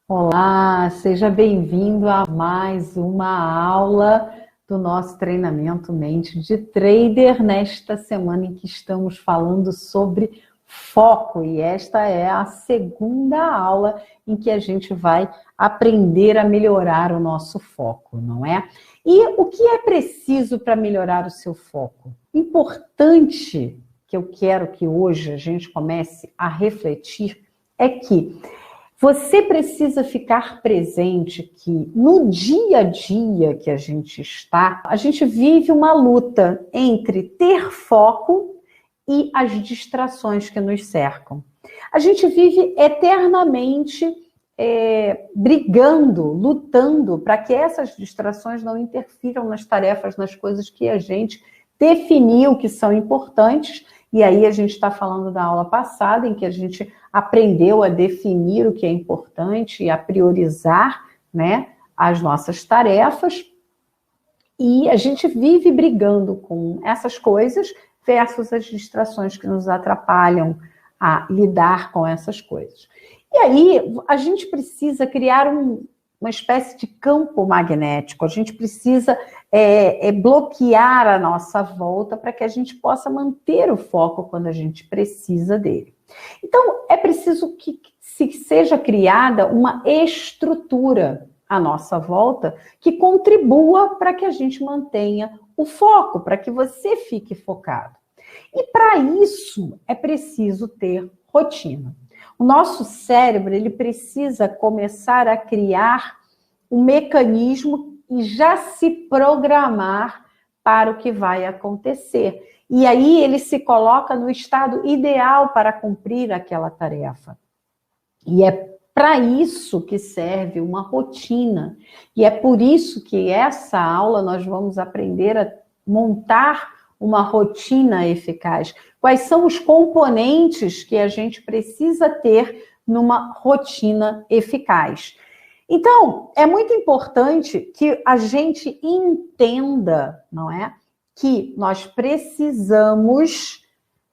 Olá, seja bem-vindo a mais uma aula do nosso treinamento Mente de Trader, nesta semana em que estamos falando sobre foco. E esta é a segunda aula em que a gente vai aprender a melhorar o nosso foco, não é? E o que é preciso para melhorar o seu foco? Importante que eu quero que hoje a gente comece a refletir é que você precisa ficar presente que no dia a dia que a gente está, a gente vive uma luta entre ter foco e as distrações que nos cercam. A gente vive eternamente brigando, lutando para que essas distrações não interfiram nas tarefas, nas coisas que a gente definiu que são importantes. E aí a gente está falando da aula passada, em que a gente aprendeu a definir o que é importante e a priorizar, né, as nossas tarefas. E a gente vive brigando com essas coisas versus as distrações que nos atrapalham a lidar com essas coisas. E aí a gente precisa criar uma espécie de campo magnético, a gente precisa bloquear a nossa volta para que a gente possa manter o foco quando a gente precisa dele. Então, é preciso que seja criada uma estrutura à nossa volta que contribua para que a gente mantenha o foco, para que você fique focado. E para isso é preciso ter rotina. O nosso cérebro, ele precisa começar a criar um mecanismo e já se programar para o que vai acontecer. E aí ele se coloca no estado ideal para cumprir aquela tarefa. E é para isso que serve uma rotina. E é por isso que essa aula nós vamos aprender a montar uma rotina eficaz. Quais são os componentes que a gente precisa ter numa rotina eficaz? Então, é muito importante que a gente entenda, não é? Que nós precisamos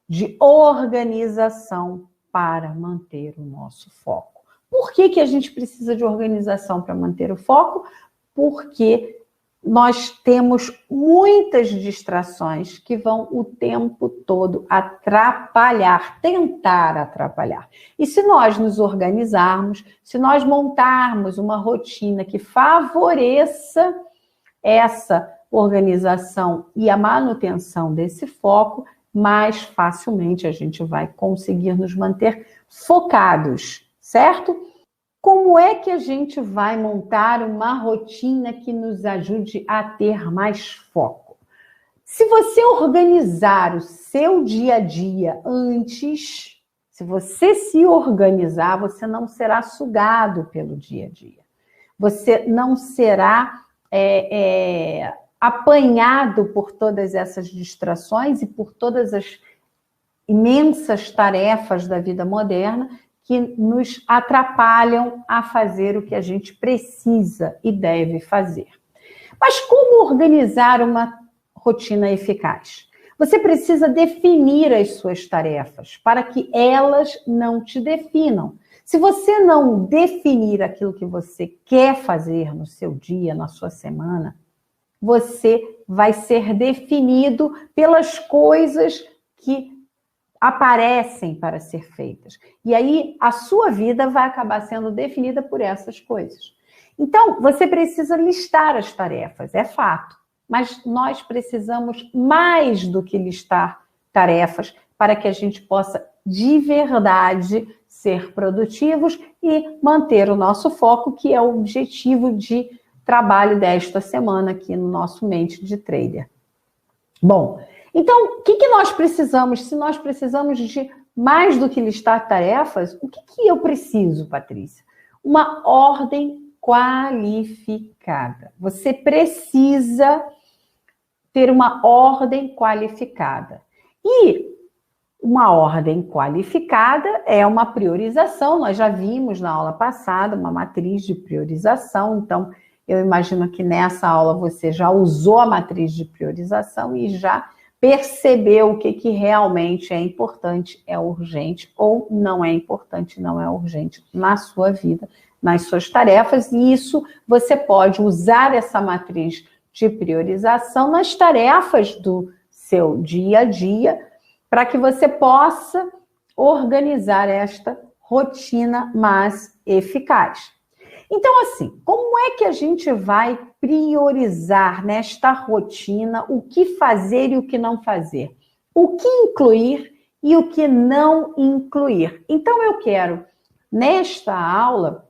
de organização para manter o nosso foco. Por que a gente precisa de organização para manter o foco? Porque nós temos muitas distrações que vão o tempo todo atrapalhar, tentar atrapalhar. E se nós nos organizarmos, se nós montarmos uma rotina que favoreça essa organização e a manutenção desse foco, mais facilmente a gente vai conseguir nos manter focados, certo? Como é que a gente vai montar uma rotina que nos ajude a ter mais foco? Se você organizar o seu dia a dia antes, se você se organizar, você não será sugado pelo dia a dia. Você não será apanhado por todas essas distrações e por todas as imensas tarefas da vida moderna que nos atrapalham a fazer o que a gente precisa e deve fazer. Mas como organizar uma rotina eficaz? Você precisa definir as suas tarefas para que elas não te definam. Se você não definir aquilo que você quer fazer no seu dia, na sua semana, você vai ser definido pelas coisas que aparecem para ser feitas. E aí a sua vida vai acabar sendo definida por essas coisas. Então, você precisa listar as tarefas, é fato. Mas nós precisamos mais do que listar tarefas para que a gente possa, de verdade, ser produtivos e manter o nosso foco, que é o objetivo de trabalho desta semana aqui no nosso Mente de Trader. Bom, então, o que nós precisamos? Se nós precisamos de mais do que listar tarefas, o que eu preciso, Patrícia? Uma ordem qualificada. Você precisa ter uma ordem qualificada. E uma ordem qualificada é uma priorização. Nós já vimos na aula passada uma matriz de priorização. Então, eu imagino que nessa aula você já usou a matriz de priorização e já perceber o que realmente é importante, é urgente, ou não é importante, não é urgente na sua vida, nas suas tarefas, e isso você pode usar essa matriz de priorização nas tarefas do seu dia a dia, para que você possa organizar esta rotina mais eficaz. Então, assim, como é que a gente vai priorizar nesta rotina o que fazer e o que não fazer? O que incluir e o que não incluir? Então, eu quero, nesta aula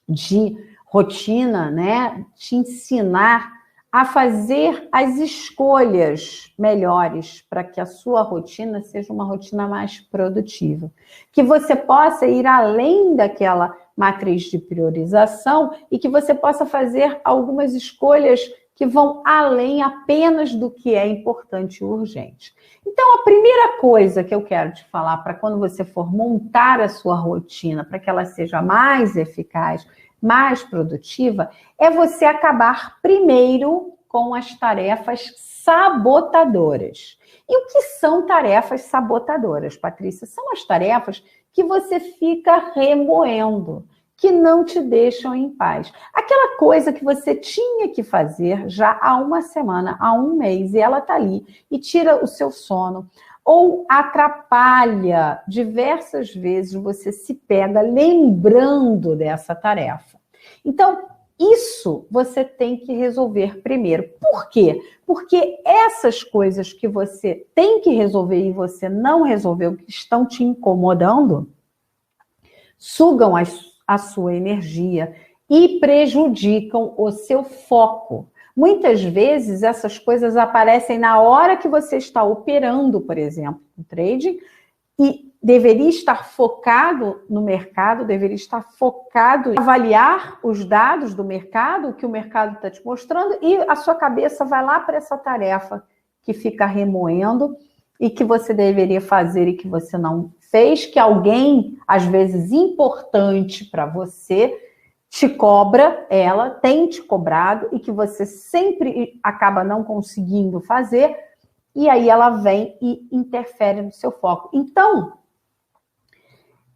de rotina, né, te ensinar a fazer as escolhas melhores para que a sua rotina seja uma rotina mais produtiva. Que você possa ir além daquela matriz de priorização e que você possa fazer algumas escolhas que vão além apenas do que é importante e urgente. Então, a primeira coisa que eu quero te falar para quando você for montar a sua rotina, para que ela seja mais eficaz, mais produtiva, é você acabar primeiro com as tarefas sabotadoras. E o que são tarefas sabotadoras, Patrícia? São as tarefas que você fica remoendo, que não te deixam em paz. Aquela coisa que você tinha que fazer já há uma semana, há um mês, e ela está ali, e tira o seu sono, ou atrapalha diversas vezes, você se pega lembrando dessa tarefa. Então, isso você tem que resolver primeiro. Por quê? Porque essas coisas que você tem que resolver e você não resolveu, que estão te incomodando, sugam a sua energia e prejudicam o seu foco. Muitas vezes essas coisas aparecem na hora que você está operando, por exemplo, no trading, e deveria estar focado no mercado, deveria estar focado em avaliar os dados do mercado, o que o mercado está te mostrando, e a sua cabeça vai lá para essa tarefa que fica remoendo e que você deveria fazer e que você não fez, que alguém, às vezes importante para você, te cobra, ela tem te cobrado e que você sempre acaba não conseguindo fazer, e aí ela vem e interfere no seu foco. Então,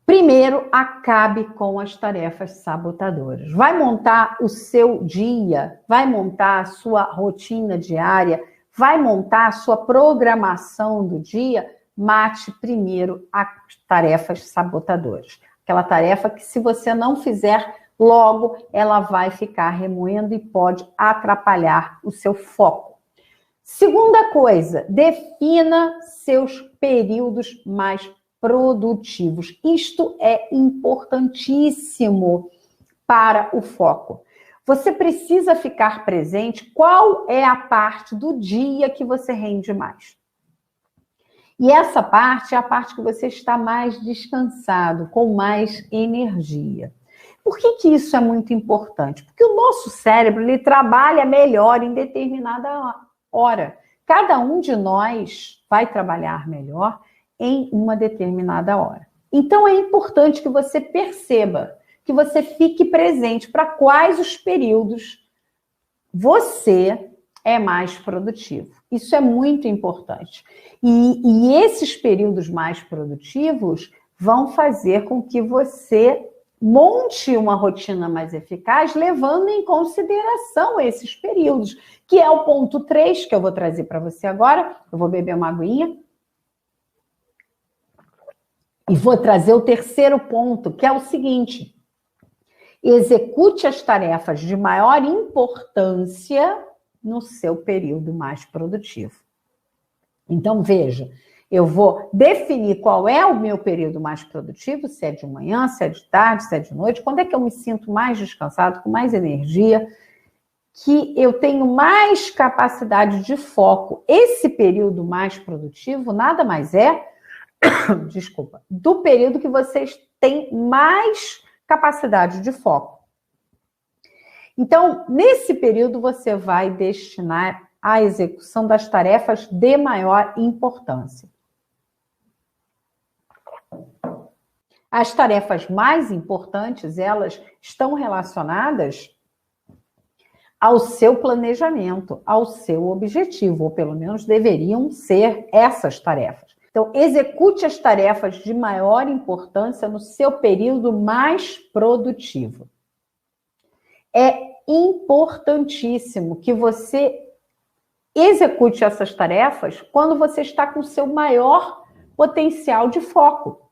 primeiro, acabe com as tarefas sabotadoras. Vai montar o seu dia, vai montar a sua rotina diária, vai montar a sua programação do dia, mate primeiro as tarefas sabotadoras. Aquela tarefa que, se você não fizer logo, ela vai ficar remoendo e pode atrapalhar o seu foco. Segunda coisa, defina seus períodos mais produtivos. Isto é importantíssimo para o foco. Você precisa ficar presente qual é a parte do dia que você rende mais. E essa parte é a parte que você está mais descansado, com mais energia. Por que isso é muito importante? Porque o nosso cérebro, ele trabalha melhor em determinada hora. Cada um de nós vai trabalhar melhor em uma determinada hora. Então, é importante que você perceba, que você fique presente para quais os períodos você é mais produtivo. Isso é muito importante. E esses períodos mais produtivos vão fazer com que você monte uma rotina mais eficaz, levando em consideração esses períodos, que é o ponto 3, que eu vou trazer para você agora. Eu vou beber uma aguinha. E vou trazer o terceiro ponto, que é o seguinte: execute as tarefas de maior importância no seu período mais produtivo. Então, veja, eu vou definir qual é o meu período mais produtivo, se é de manhã, se é de tarde, se é de noite, quando é que eu me sinto mais descansado, com mais energia, que eu tenho mais capacidade de foco. Esse período mais produtivo nada mais é, desculpa, do período que vocês têm mais capacidade de foco. Então, nesse período, você vai destinar à execução das tarefas de maior importância. As tarefas mais importantes, elas estão relacionadas ao seu planejamento, ao seu objetivo, ou pelo menos deveriam ser essas tarefas. Então, execute as tarefas de maior importância no seu período mais produtivo. É importantíssimo que você execute essas tarefas quando você está com o seu maior potencial de foco.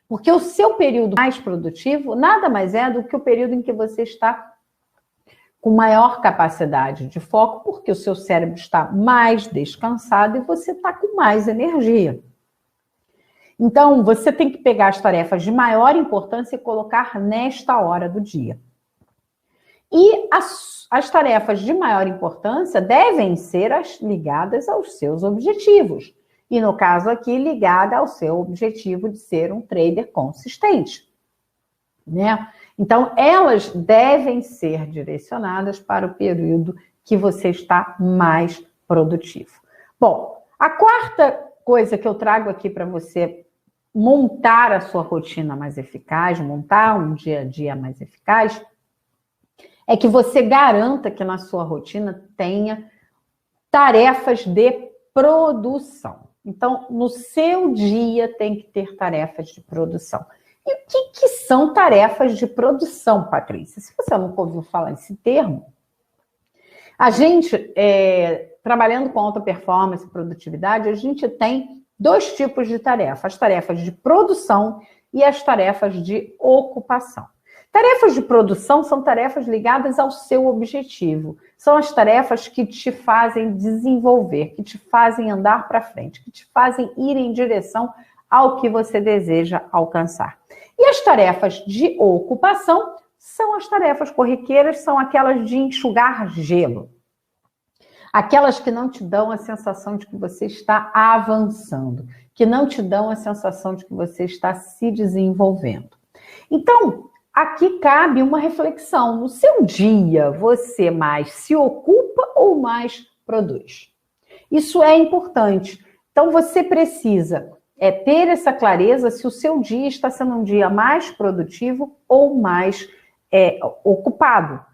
Porque o seu período mais produtivo nada mais é do que o período em que você está com maior capacidade de foco, porque o seu cérebro está mais descansado e você está com mais energia. Então, você tem que pegar as tarefas de maior importância e colocar nesta hora do dia. E as tarefas de maior importância devem ser as ligadas aos seus objetivos. E no caso aqui, ligada ao seu objetivo de ser um trader consistente, né? Então, elas devem ser direcionadas para o período que você está mais produtivo. Bom, a quarta coisa que eu trago aqui para você montar a sua rotina mais eficaz, montar um dia a dia mais eficaz, é que você garanta que na sua rotina tenha tarefas de produção. Então, no seu dia tem que ter tarefas de produção. E o que são tarefas de produção, Patrícia? Se você nunca ouviu falar esse termo, a gente, trabalhando com alta performance e produtividade, a gente tem dois tipos de tarefas: as tarefas de produção e as tarefas de ocupação. Tarefas de produção são tarefas ligadas ao seu objetivo. São as tarefas que te fazem desenvolver, que te fazem andar para frente, que te fazem ir em direção ao que você deseja alcançar. E as tarefas de ocupação são as tarefas corriqueiras, são aquelas de enxugar gelo. Aquelas que não te dão a sensação de que você está avançando, que não te dão a sensação de que você está se desenvolvendo. Então, aqui cabe uma reflexão. No seu dia, você mais se ocupa ou mais produz? Isso é importante. Então, você precisa ter essa clareza se o seu dia está sendo um dia mais produtivo ou mais ocupado.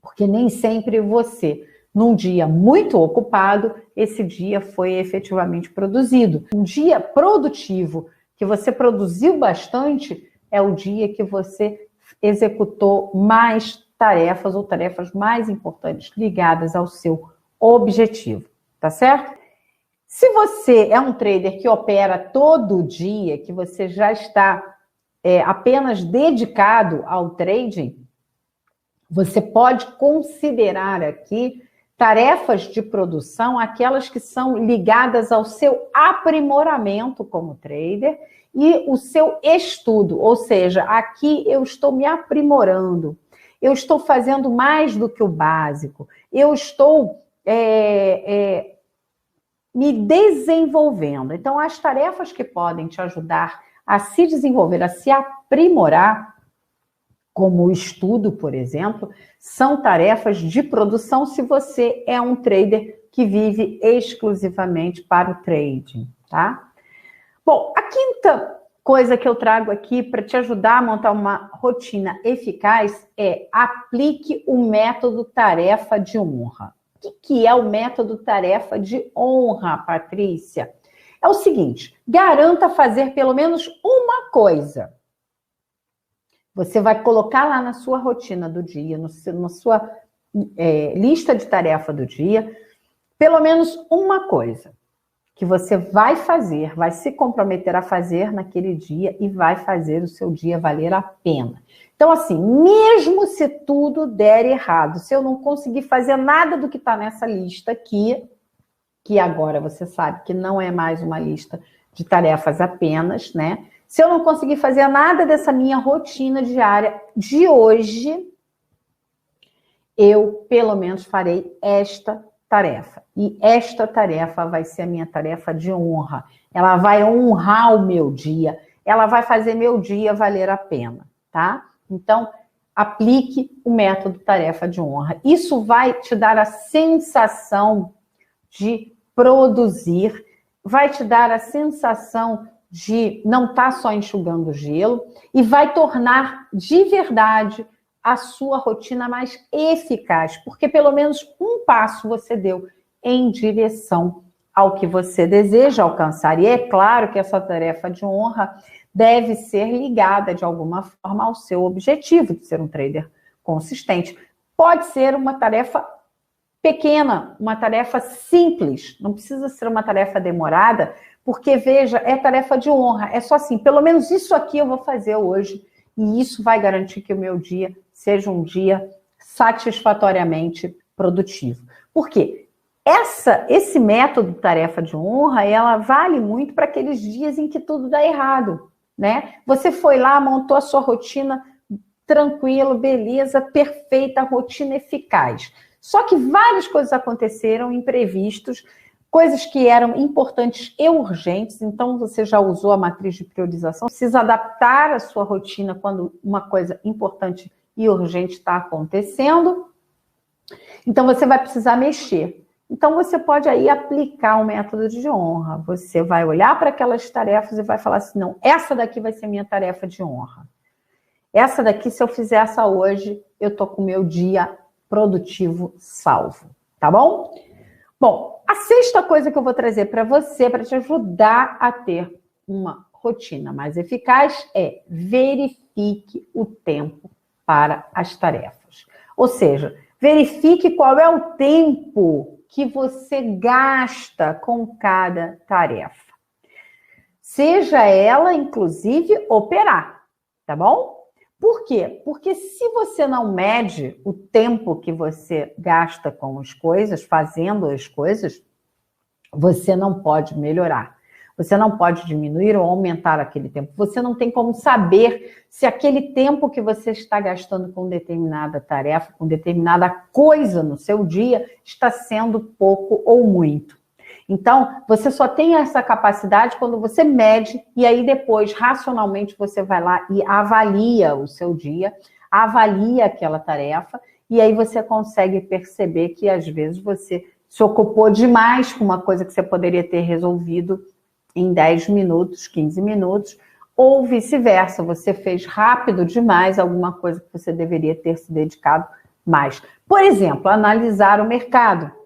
Porque nem sempre você, num dia muito ocupado, esse dia foi efetivamente produzido. Um dia produtivo, que você produziu bastante, é o dia que você executou mais tarefas ou tarefas mais importantes ligadas ao seu objetivo, tá certo? Se você é um trader que opera todo dia, que você já está apenas dedicado ao trading, você pode considerar aqui tarefas de produção, aquelas que são ligadas ao seu aprimoramento como trader e o seu estudo, ou seja, aqui eu estou me aprimorando, eu estou fazendo mais do que o básico, eu estou me desenvolvendo. Então, as tarefas que podem te ajudar a se desenvolver, a se aprimorar, como o estudo, por exemplo, são tarefas de produção se você é um trader que vive exclusivamente para o trading, tá? Bom, a quinta coisa que eu trago aqui para te ajudar a montar uma rotina eficaz é aplique o método tarefa de honra. O que é o método tarefa de honra, Patrícia? É o seguinte: garanta fazer pelo menos uma coisa. Você vai colocar lá na sua rotina do dia, na sua lista de tarefa do dia, pelo menos uma coisa que você vai fazer, vai se comprometer a fazer naquele dia e vai fazer o seu dia valer a pena. Então, assim, mesmo se tudo der errado, se eu não conseguir fazer nada do que está nessa lista aqui, que agora você sabe que não é mais uma lista de tarefas apenas, né? Se eu não conseguir fazer nada dessa minha rotina diária de hoje, eu, pelo menos, farei esta tarefa. E esta tarefa vai ser a minha tarefa de honra. Ela vai honrar o meu dia. Ela vai fazer meu dia valer a pena, tá? Então, aplique o método tarefa de honra. Isso vai te dar a sensação de produzir, vai te dar a sensação de não estar só enxugando gelo e vai tornar de verdade a sua rotina mais eficaz, porque pelo menos um passo você deu em direção ao que você deseja alcançar. E é claro que essa tarefa de honra deve ser ligada de alguma forma ao seu objetivo de ser um trader consistente. Pode ser uma tarefa pequena, uma tarefa simples, não precisa ser uma tarefa demorada, porque, veja, é tarefa de honra, é só assim, pelo menos isso aqui eu vou fazer hoje, e isso vai garantir que o meu dia seja um dia satisfatoriamente produtivo. Por quê? Esse método tarefa de honra, ela vale muito para aqueles dias em que tudo dá errado, né? Você foi lá, montou a sua rotina tranquilo, beleza, perfeita, rotina eficaz. Só que várias coisas aconteceram, imprevistos, coisas que eram importantes e urgentes, então você já usou a matriz de priorização, precisa adaptar a sua rotina quando uma coisa importante e urgente está acontecendo, então você vai precisar mexer. Então você pode aí aplicar um método de honra, você vai olhar para aquelas tarefas e vai falar assim, não, essa daqui vai ser minha tarefa de honra. Essa daqui, se eu fizer essa hoje, eu tô com o meu dia produtivo salvo, tá bom? Bom, a sexta coisa que eu vou trazer para você, para te ajudar a ter uma rotina mais eficaz, é verifique o tempo para as tarefas. Ou seja, verifique qual é o tempo que você gasta com cada tarefa. Seja ela, inclusive, operar, tá bom? Por quê? Porque se você não mede o tempo que você gasta com as coisas, fazendo as coisas, você não pode melhorar. Você não pode diminuir ou aumentar aquele tempo. Você não tem como saber se aquele tempo que você está gastando com determinada tarefa, com determinada coisa no seu dia, está sendo pouco ou muito. Então, você só tem essa capacidade quando você mede e aí depois, racionalmente, você vai lá e avalia o seu dia, avalia aquela tarefa e aí você consegue perceber que, às vezes, você se ocupou demais com uma coisa que você poderia ter resolvido em 10 minutos, 15 minutos, ou vice-versa, você fez rápido demais alguma coisa que você deveria ter se dedicado mais. Por exemplo, analisar o mercado.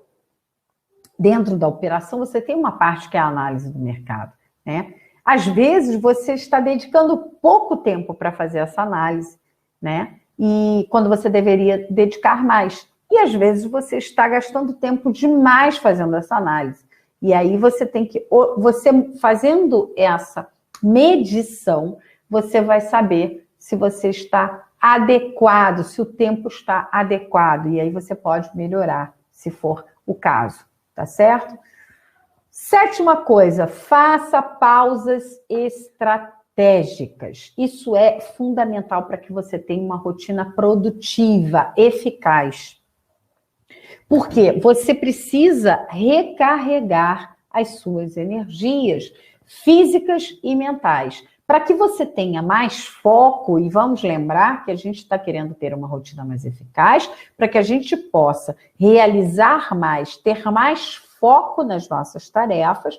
Dentro da operação, você tem uma parte que é a análise do mercado, né? Às vezes, você está dedicando pouco tempo para fazer essa análise, né? E quando você deveria dedicar mais. E às vezes, você está gastando tempo demais fazendo essa análise. E aí, você fazendo essa medição, você vai saber se você está adequado, se o tempo está adequado. E aí, você pode melhorar, se for o caso. Tá certo? Sétima coisa, faça pausas estratégicas. Isso é fundamental para que você tenha uma rotina produtiva, eficaz. Por quê? Você precisa recarregar as suas energias físicas e mentais. Para que você tenha mais foco, e vamos lembrar que a gente está querendo ter uma rotina mais eficaz, para que a gente possa realizar mais, ter mais foco nas nossas tarefas,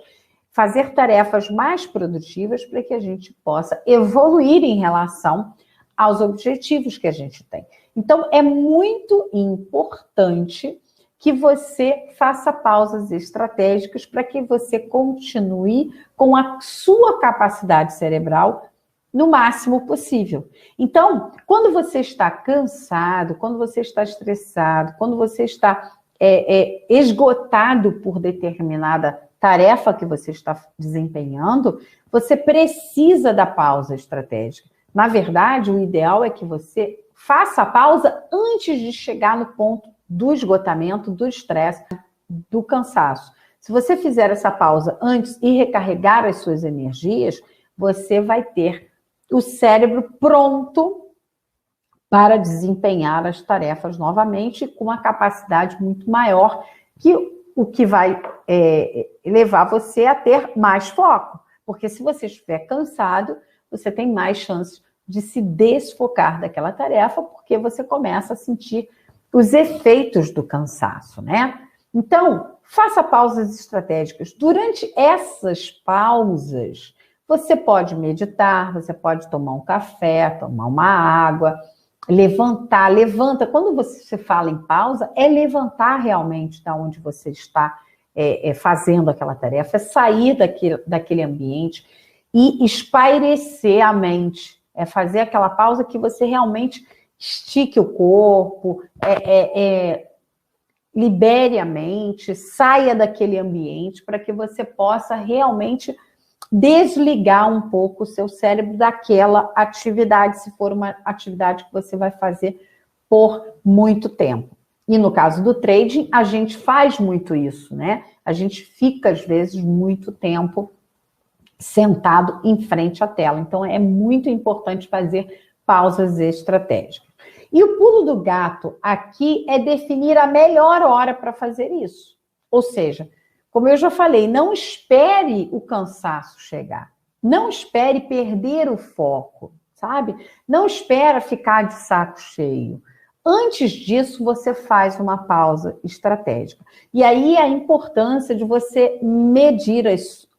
fazer tarefas mais produtivas, para que a gente possa evoluir em relação aos objetivos que a gente tem. Então, é muito importante que você faça pausas estratégicas para que você continue com a sua capacidade cerebral no máximo possível. Então, quando você está cansado, quando você está estressado, quando você está esgotado por determinada tarefa que você está desempenhando, você precisa da pausa estratégica. Na verdade, o ideal é que você faça a pausa antes de chegar no ponto do esgotamento, do estresse, do cansaço. Se você fizer essa pausa antes e recarregar as suas energias, você vai ter o cérebro pronto para desempenhar as tarefas novamente com uma capacidade muito maior, que o que vai levar você a ter mais foco. Porque se você estiver cansado, você tem mais chances de se desfocar daquela tarefa, porque você começa a sentir os efeitos do cansaço, né? Então, faça pausas estratégicas. Durante essas pausas, você pode meditar, você pode tomar um café, tomar uma água, levantar, levanta. Quando você fala em pausa, é levantar realmente da onde você está fazendo aquela tarefa, é sair daquele ambiente e espairecer a mente. É fazer aquela pausa que você realmente estique o corpo, libere a mente, saia daquele ambiente para que você possa realmente desligar um pouco o seu cérebro daquela atividade, se for uma atividade que você vai fazer por muito tempo. E no caso do trading, a gente faz muito isso, né? A gente fica, às vezes, muito tempo sentado em frente à tela. Então, é muito importante fazer pausas estratégicas. E o pulo do gato aqui é definir a melhor hora para fazer isso. Ou seja, como eu já falei, não espere o cansaço chegar. Não espere perder o foco, sabe? Não espera ficar de saco cheio. Antes disso, você faz uma pausa estratégica. E aí a importância de você medir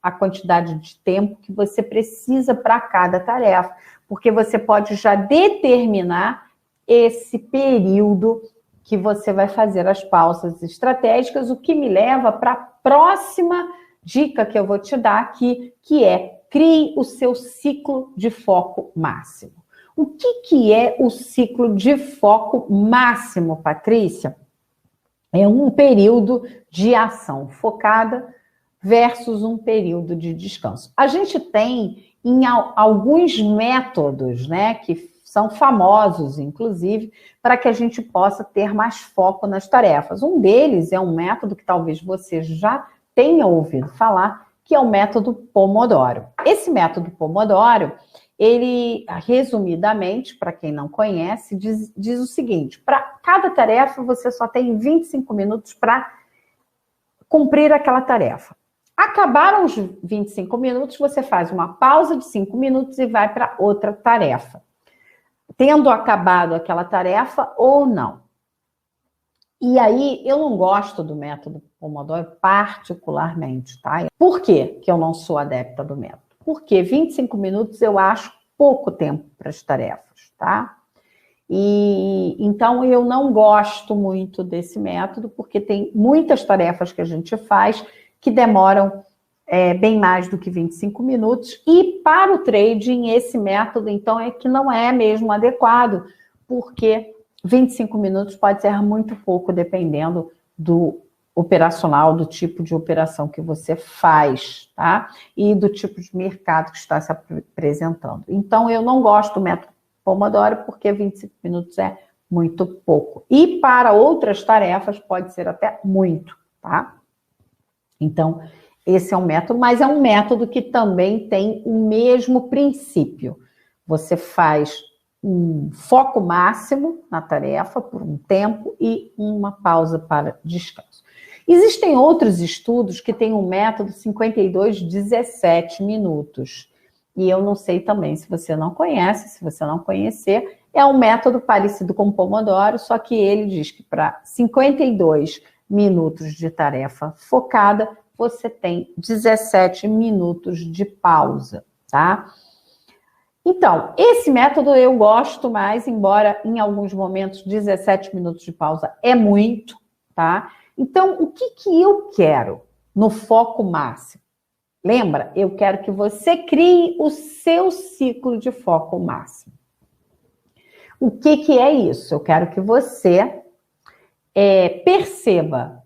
a quantidade de tempo que você precisa para cada tarefa, porque você pode já determinar esse período que você vai fazer as pausas estratégicas, o que me leva para a próxima dica que eu vou te dar aqui, que é crie o seu ciclo de foco máximo. O que é o ciclo de foco máximo, Patrícia? É um período de ação focada versus um período de descanso. A gente tem alguns métodos, né, que são famosos, inclusive, para que a gente possa ter mais foco nas tarefas. Um deles é um método que talvez você já tenha ouvido falar, que é o método Pomodoro. Esse método Pomodoro, ele, resumidamente, para quem não conhece, diz o seguinte: para cada tarefa, você só tem 25 minutos para cumprir aquela tarefa. Acabaram os 25 minutos, você faz uma pausa de 5 minutos e vai para outra tarefa, tendo acabado aquela tarefa ou não. E aí, eu não gosto do método Pomodoro particularmente, tá? Por quê que eu não sou adepta do método? Porque 25 minutos eu acho pouco tempo para as tarefas, tá? E então eu não gosto muito desse método, porque tem muitas tarefas que a gente faz que demoram bem mais do que 25 minutos, e para o trading esse método, então, é que não é mesmo adequado, porque 25 minutos pode ser muito pouco, dependendo do operacional, do tipo de operação que você faz, tá? E do tipo de mercado que está se apresentando. Então, eu não gosto do método Pomodoro, porque 25 minutos é muito pouco. E para outras tarefas pode ser até muito, tá? Então, esse é um método, mas é um método que também tem o mesmo princípio. Você faz um foco máximo na tarefa por um tempo e uma pausa para descanso. Existem outros estudos que têm um método 52-17 minutos. E eu não sei também se você não conhece, se você não conhecer, é um método parecido com o Pomodoro, só que ele diz que para 52 minutos de tarefa focada, você tem 17 minutos de pausa, tá? Então, esse método eu gosto mais, embora em alguns momentos 17 minutos de pausa é muito, tá? Então, o que eu quero no foco máximo? Lembra? Eu quero que você crie o seu ciclo de foco máximo. O que é isso? Eu quero que você perceba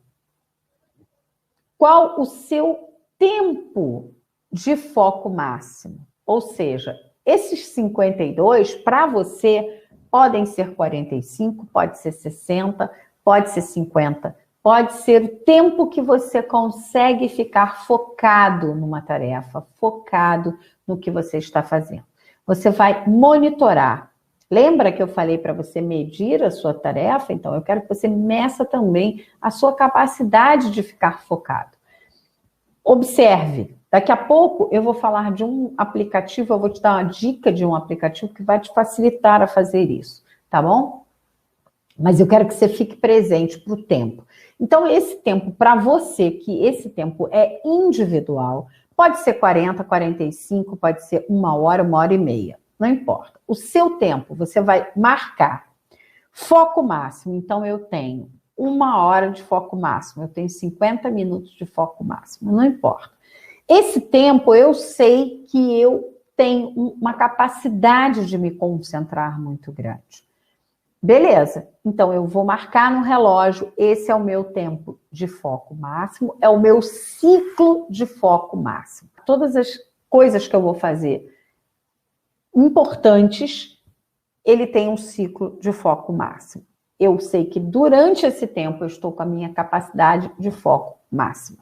qual o seu tempo de foco máximo. Ou seja, esses 52, para você, podem ser 45, pode ser 60, pode ser 50, pode ser o tempo que você consegue ficar focado numa tarefa, focado no que você está fazendo. Você vai monitorar. Lembra que eu falei para você medir a sua tarefa? Então, eu quero que você meça também a sua capacidade de ficar focado. Observe. Daqui a pouco eu vou falar de um aplicativo, eu vou te dar uma dica de um aplicativo que vai te facilitar a fazer isso, tá bom? Mas eu quero que você fique presente para o tempo. Então, esse tempo, para você, que esse tempo é individual, pode ser 40, 45, pode ser 1 hora, 1 hora e meia. Não importa. O seu tempo, você vai marcar Foco máximo, então eu tenho 1 hora de foco máximo, eu tenho 50 minutos de foco máximo, não importa. Esse tempo eu sei que eu tenho uma capacidade de me concentrar muito grande. Beleza, então eu vou marcar no relógio, esse é o meu tempo de foco máximo, é o meu ciclo de foco máximo. Todas as coisas que eu vou fazer importantes, ele tem um ciclo de foco máximo. Eu sei que durante esse tempo eu estou com a minha capacidade de foco máxima.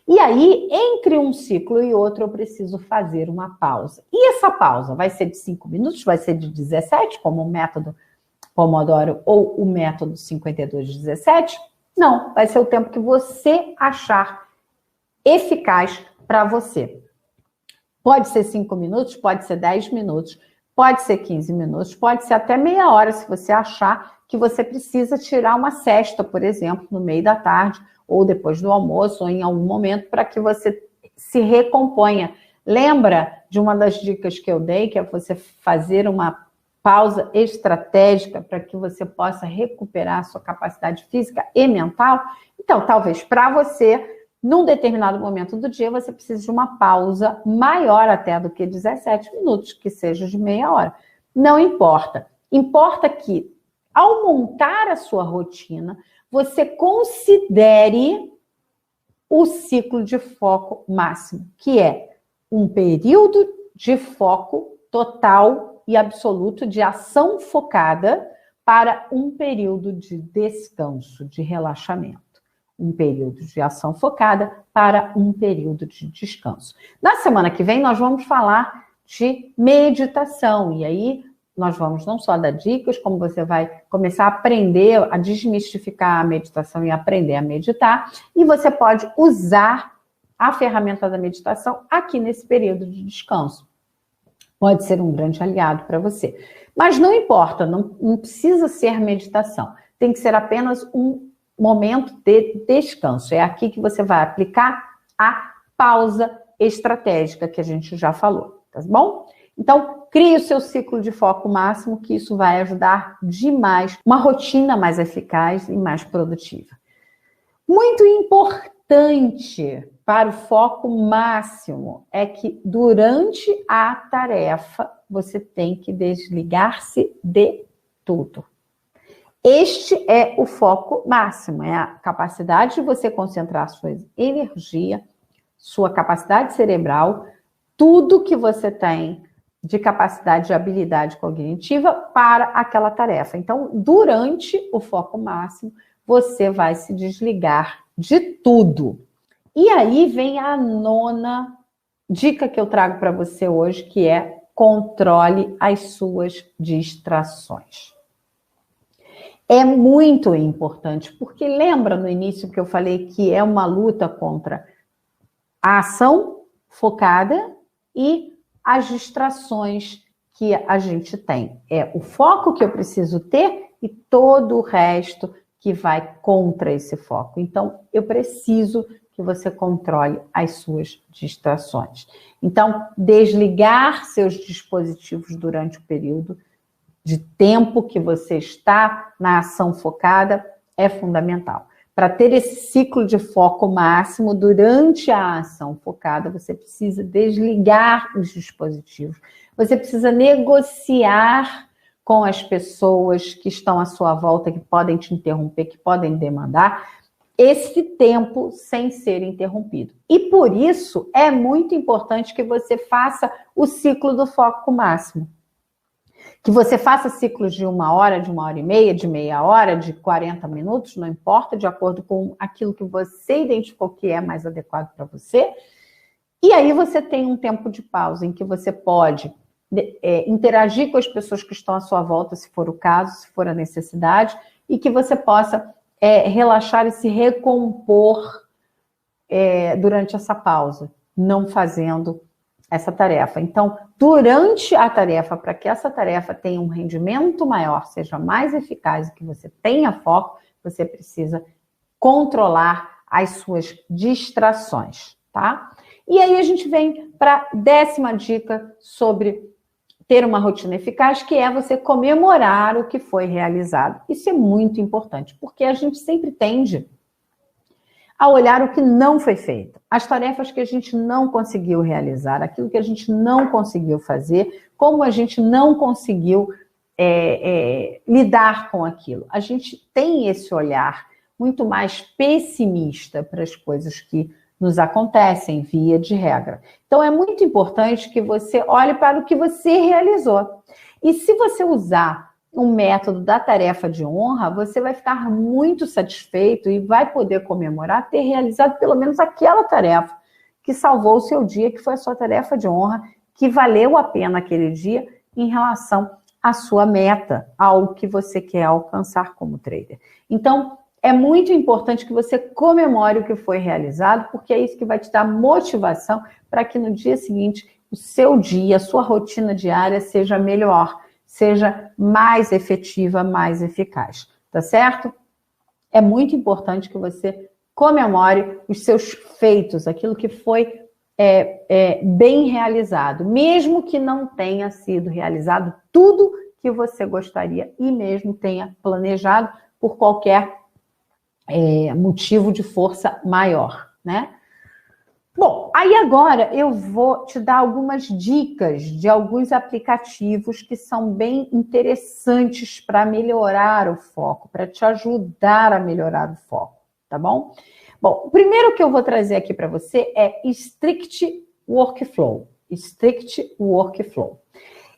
E aí, entre um ciclo e outro, eu preciso fazer uma pausa. E essa pausa vai ser de 5 minutos, vai ser de 17, como o método Pomodoro ou o método 52-17? Não, vai ser o tempo que você achar eficaz para você. Pode ser 5 minutos, pode ser 10 minutos, pode ser 15 minutos, pode ser até meia hora, se você achar que você precisa tirar uma sesta, por exemplo, no meio da tarde, ou depois do almoço, ou em algum momento, para que você se recomponha. Lembra de uma das dicas que eu dei, que é você fazer uma pausa estratégica para que você possa recuperar a sua capacidade física e mental? Então, talvez para você, num determinado momento do dia, você precise de uma pausa maior até do que 17 minutos, que seja de meia hora. Não importa. Importa que, ao montar a sua rotina, você considere o ciclo de foco máximo, que é um período de foco total e absoluto de ação focada para um período de descanso, de relaxamento. Um período de ação focada para um período de descanso. Na semana que vem, nós vamos falar de meditação. E aí, nós vamos não só dar dicas, como você vai começar a aprender a desmistificar a meditação e aprender a meditar. E você pode usar a ferramenta da meditação aqui nesse período de descanso. Pode ser um grande aliado para você. Mas não importa, não precisa ser meditação. Tem que ser apenas um momento de descanso. É aqui que você vai aplicar a pausa estratégica que a gente já falou, tá bom? Então, crie o seu ciclo de foco máximo, que isso vai ajudar demais, uma rotina mais eficaz e mais produtiva. Muito importante para o foco máximo é que durante a tarefa você tem que desligar-se de tudo. Este é o foco máximo, é a capacidade de você concentrar sua energia, sua capacidade cerebral, tudo que você tem de capacidade de habilidade cognitiva para aquela tarefa. Então, durante o foco máximo, você vai se desligar de tudo. E aí vem a 9ª dica que eu trago para você hoje, que é controle as suas distrações. É muito importante, porque lembra no início que eu falei que é uma luta contra a ação focada e as distrações que a gente tem. É o foco que eu preciso ter e todo o resto que vai contra esse foco. Então, eu preciso que você controle as suas distrações. Então, desligar seus dispositivos durante o período de tempo que você está na ação focada é fundamental. Para ter esse ciclo de foco máximo durante a ação focada, você precisa desligar os dispositivos. Você precisa negociar com as pessoas que estão à sua volta, que podem te interromper, que podem demandar esse tempo sem ser interrompido. E por isso é muito importante que você faça o ciclo do foco máximo. Que você faça ciclos de 1 hora, de 1h30, de meia hora, de 40 minutos, não importa, de acordo com aquilo que você identificou que é mais adequado para você. E aí você tem um tempo de pausa em que você pode interagir com as pessoas que estão à sua volta, se for o caso, se for a necessidade, e que você possa relaxar e se recompor durante essa pausa, não fazendo essa tarefa. Então, durante a tarefa, para que essa tarefa tenha um rendimento maior, seja mais eficaz e que você tenha foco, você precisa controlar as suas distrações, tá? E aí a gente vem para a 10ª dica sobre ter uma rotina eficaz, que é você comemorar o que foi realizado. Isso é muito importante, porque a gente sempre tende a olhar o que não foi feito, as tarefas que a gente não conseguiu realizar, aquilo que a gente não conseguiu fazer, como a gente não conseguiu lidar com aquilo. A gente tem esse olhar muito mais pessimista para as coisas que nos acontecem, via de regra. Então, é muito importante que você olhe para o que você realizou. E se você usar um método da tarefa de honra, você vai ficar muito satisfeito e vai poder comemorar ter realizado pelo menos aquela tarefa que salvou o seu dia, que foi a sua tarefa de honra, que valeu a pena aquele dia em relação à sua meta, ao que você quer alcançar como trader. Então, é muito importante que você comemore o que foi realizado, porque é isso que vai te dar motivação para que no dia seguinte o seu dia, a sua rotina diária seja melhor, seja mais efetiva, mais eficaz, tá certo? É muito importante que você comemore os seus feitos, aquilo que foi bem realizado, mesmo que não tenha sido realizado tudo que você gostaria e mesmo tenha planejado por qualquer motivo de força maior, né? Bom, aí agora eu vou te dar algumas dicas de alguns aplicativos que são bem interessantes para melhorar o foco, para te ajudar a melhorar o foco, tá bom? Bom, o primeiro que eu vou trazer aqui para você é Strict Workflow. Strict Workflow.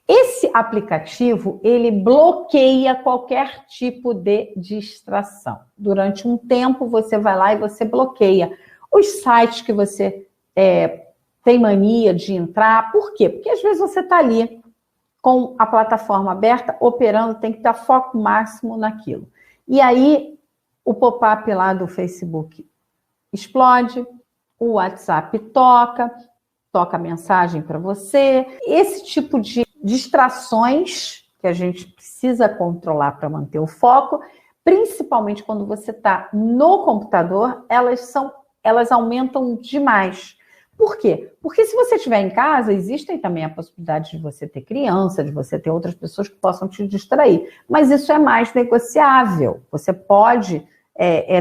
Esse aplicativo, ele bloqueia qualquer tipo de distração. Durante um tempo, você vai lá e você bloqueia os sites que você tem mania de entrar. Por quê? Porque às vezes você está ali com a plataforma aberta, operando, tem que dar foco máximo naquilo. E aí, o pop-up lá do Facebook explode, o WhatsApp toca mensagem para você. Esse tipo de distrações que a gente precisa controlar para manter o foco, principalmente quando você está no computador, elas aumentam demais. Por quê? Porque se você estiver em casa, existem também a possibilidade de você ter criança, de você ter outras pessoas que possam te distrair. Mas isso é mais negociável. Você pode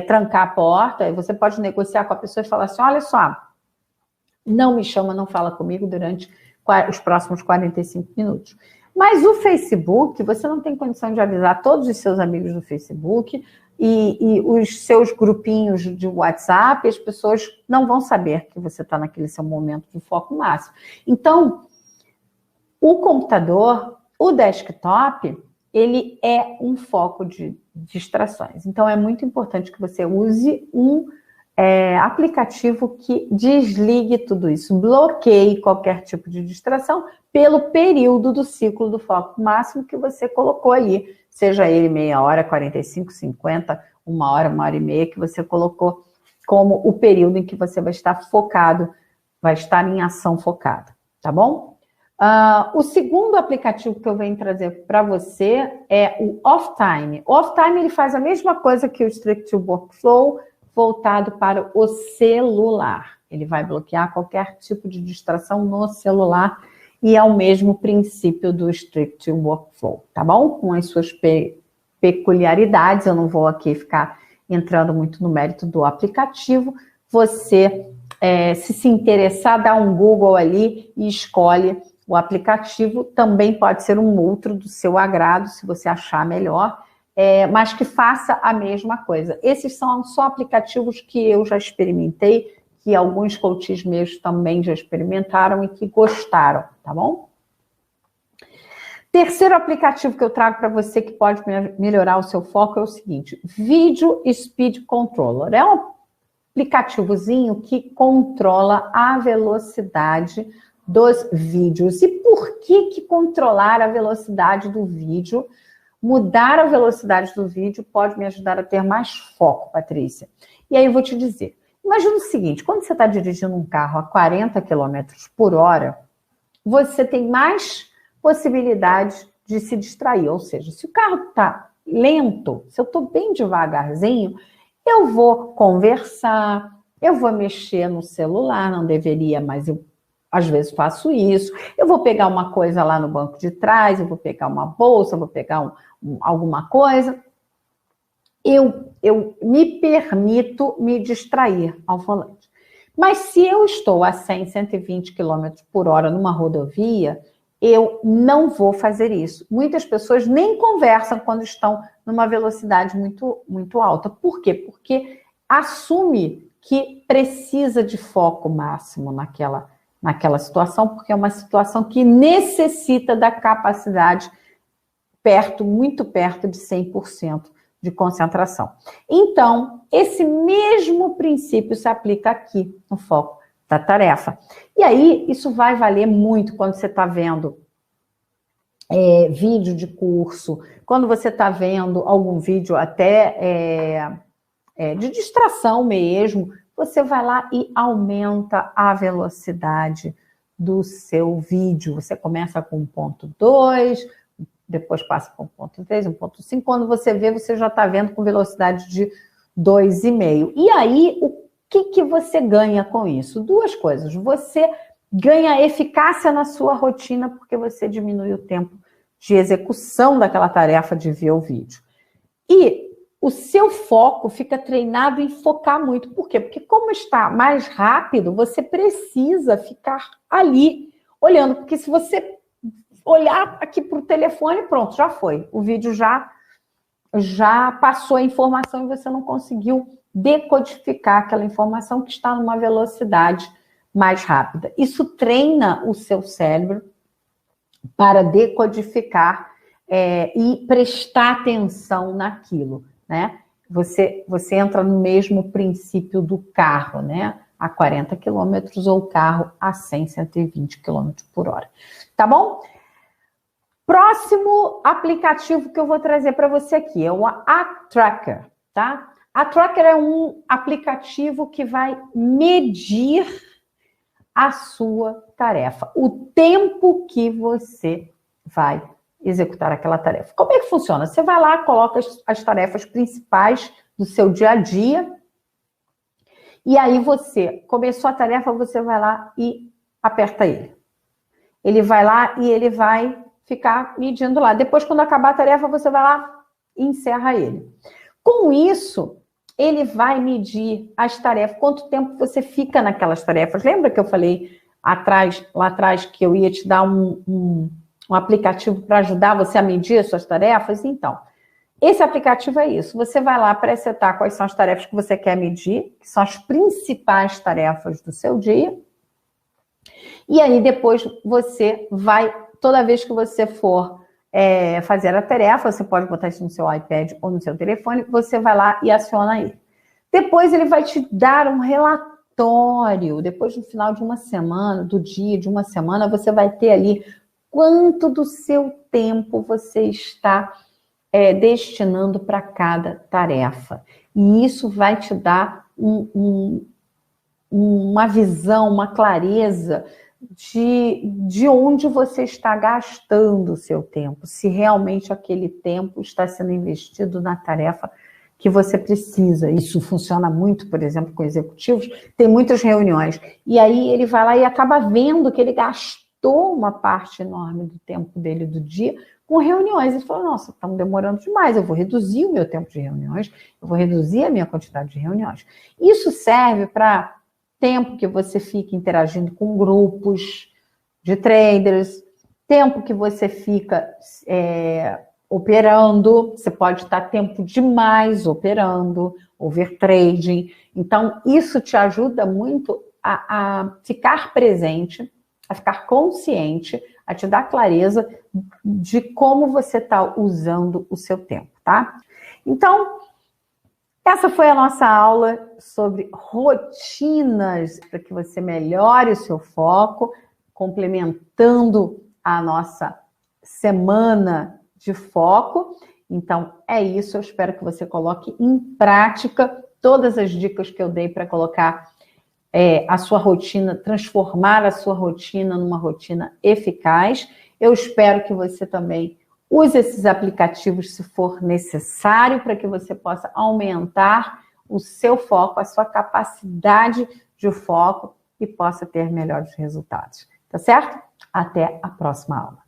trancar a porta, você pode negociar com a pessoa e falar assim, olha só, não me chama, não fala comigo durante os próximos 45 minutos. Mas o Facebook, você não tem condição de avisar todos os seus amigos do Facebook e os seus grupinhos de WhatsApp, as pessoas não vão saber que você está naquele seu momento de foco máximo. Então, o computador, o desktop, ele é um foco de distrações. Então, é muito importante que você use um aplicativo que desligue tudo isso, bloqueie qualquer tipo de distração pelo período do ciclo do foco máximo que você colocou ali, seja ele meia hora, 45, 50, uma hora e meia que você colocou como o período em que você vai estar focado, vai estar em ação focada, tá bom? O segundo aplicativo que eu venho trazer para você é o Offtime. O Offtime, ele faz a mesma coisa que o Strict Workflow, voltado para o celular. Ele vai bloquear qualquer tipo de distração no celular e é o mesmo princípio do Strict Workflow, tá bom? Com as suas peculiaridades, eu não vou aqui ficar entrando muito no mérito do aplicativo. Você, se interessar, dá um Google ali e escolhe o aplicativo. Também pode ser um outro do seu agrado, se você achar melhor. Mas que faça a mesma coisa. Esses são só aplicativos que eu já experimentei, que alguns coaches meus também já experimentaram e que gostaram, tá bom? Terceiro aplicativo que eu trago para você que pode melhorar o seu foco é o seguinte, Video Speed Controller. É um aplicativozinho que controla a velocidade dos vídeos. E por que controlar a velocidade do vídeo? Mudar a velocidade do vídeo pode me ajudar a ter mais foco, Patrícia. E aí eu vou te dizer, imagina o seguinte, quando você está dirigindo um carro a 40 km por hora, você tem mais possibilidade de se distrair. Ou seja, se o carro está lento, se eu estou bem devagarzinho, eu vou conversar, eu vou mexer no celular, não deveria, mas eu às vezes faço isso. Eu vou pegar uma coisa lá no banco de trás, eu vou pegar uma bolsa, eu vou pegar alguma coisa. Eu me permito me distrair ao volante. Mas se eu estou a 100, 120 km por hora numa rodovia, eu não vou fazer isso. Muitas pessoas nem conversam quando estão numa velocidade muito, muito alta. Por quê? Porque assume que precisa de foco máximo naquela situação, porque é uma situação que necessita da capacidade muito perto de 100% de concentração. Então, esse mesmo princípio se aplica aqui no foco da tarefa. E aí, isso vai valer muito quando você está vendo vídeo de curso, quando você está vendo algum vídeo até de distração mesmo, você vai lá e aumenta a velocidade do seu vídeo. Você começa com 1.2, depois passa para 1.3, 1.5. Quando você vê, você já está vendo com velocidade de 2,5. E aí, o que você ganha com isso? Duas coisas. Você ganha eficácia na sua rotina, porque você diminui o tempo de execução daquela tarefa de ver o vídeo. E o seu foco fica treinado em focar muito. Por quê? Porque como está mais rápido, você precisa ficar ali, olhando. Porque se você olhar aqui para o telefone, pronto, já foi. O vídeo já passou a informação e você não conseguiu decodificar aquela informação que está numa velocidade mais rápida. Isso treina o seu cérebro para decodificar e prestar atenção naquilo, né? Você entra no mesmo princípio do carro, né? A 40 km ou o carro a 100, 120 km por hora. Tá bom? Próximo aplicativo que eu vou trazer para você aqui é o ATracker, tá? ATracker é um aplicativo que vai medir a sua tarefa, o tempo que você vai executar aquela tarefa. Como é que funciona? Você vai lá, coloca as tarefas principais do seu dia a dia, e aí você começou a tarefa, você vai lá e aperta ele. Ele vai lá e ele vai ficar medindo lá. Depois, quando acabar a tarefa, você vai lá e encerra ele. Com isso, ele vai medir as tarefas, quanto tempo você fica naquelas tarefas. Lembra que eu falei lá atrás que eu ia te dar um aplicativo para ajudar você a medir as suas tarefas? Então, esse aplicativo é isso. Você vai lá presetar quais são as tarefas que você quer medir, que são as principais tarefas do seu dia. E aí, depois, você vai, toda vez que você for fazer a tarefa, você pode botar isso no seu iPad ou no seu telefone, você vai lá e aciona ele. Depois ele vai te dar um relatório, depois no final de uma semana, do dia de uma semana, você vai ter ali quanto do seu tempo você está destinando para cada tarefa. E isso vai te dar uma visão, uma clareza de onde você está gastando o seu tempo, se realmente aquele tempo está sendo investido na tarefa que você precisa. Isso funciona muito, por exemplo, com executivos, tem muitas reuniões, e aí ele vai lá e acaba vendo que ele gastou uma parte enorme do tempo dele do dia com reuniões. Ele fala, nossa, estamos demorando demais, eu vou reduzir o meu tempo de reuniões, eu vou reduzir a minha quantidade de reuniões. Isso serve para tempo que você fica interagindo com grupos de traders, tempo que você fica operando, você pode estar tempo demais operando, overtrading. Então, isso te ajuda muito a ficar presente, a ficar consciente, a te dar clareza de como você está usando o seu tempo, tá? Então, essa foi a nossa aula sobre rotinas para que você melhore o seu foco, complementando a nossa semana de foco. Então, é isso. Eu espero que você coloque em prática todas as dicas que eu dei para colocar a sua rotina, transformar a sua rotina numa rotina eficaz. Eu espero que você também use esses aplicativos se for necessário para que você possa aumentar o seu foco, a sua capacidade de foco e possa ter melhores resultados. Tá certo? Até a próxima aula.